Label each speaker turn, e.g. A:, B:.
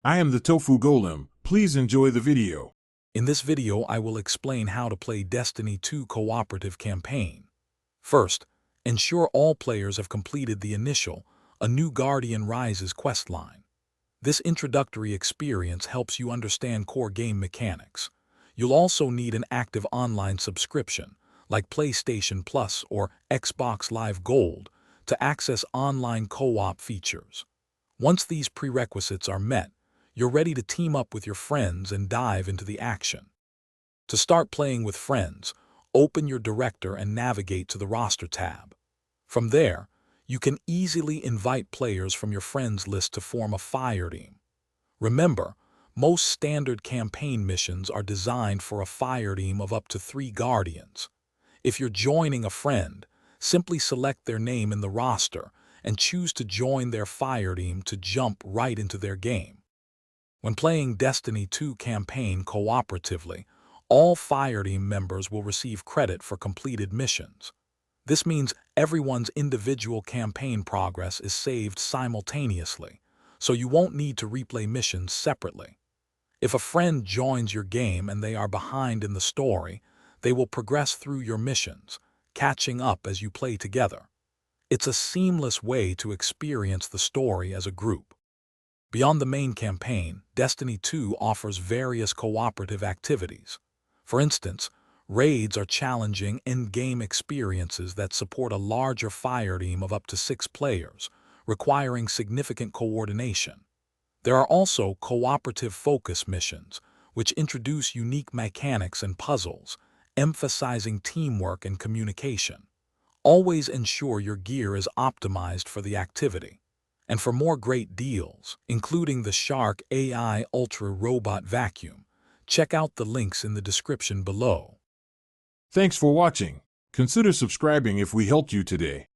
A: I am the Tofu Golem. Please enjoy the video.
B: In this video, I will explain how to play Destiny 2 cooperative campaign. First, ensure all players have completed the initial A New Guardian Rises questline. This introductory experience helps you understand core game mechanics. You'll also need an active online subscription, like PlayStation Plus or Xbox Live Gold, to access online co-op features. Once these prerequisites are met, you're ready to team up with your friends and dive into the action. To start playing with friends, open your director and navigate to the roster tab. From there, you can easily invite players from your friends list to form a Fireteam. Remember, most standard campaign missions are designed for a Fireteam of up to 3 Guardians. If you're joining a friend, simply select their name in the roster and choose to join their Fireteam to jump right into their game. When playing Destiny 2 campaign cooperatively, all Fireteam members will receive credit for completed missions. This means everyone's individual campaign progress is saved simultaneously, so you won't need to replay missions separately. If a friend joins your game and they are behind in the story, they will progress through your missions, catching up as you play together. It's a seamless way to experience the story as a group. Beyond the main campaign, Destiny 2 offers various cooperative activities. For instance, raids are challenging in-game experiences that support a larger Fireteam of up to 6 players, requiring significant coordination. There are also cooperative focus missions, which introduce unique mechanics and puzzles, emphasizing teamwork and communication. Always ensure your gear is optimized for the activity. And for more great deals, including the Shark AI Ultra Robot Vacuum, check out the links in the description below.
A: Thanks for watching. Consider subscribing if we helped you today.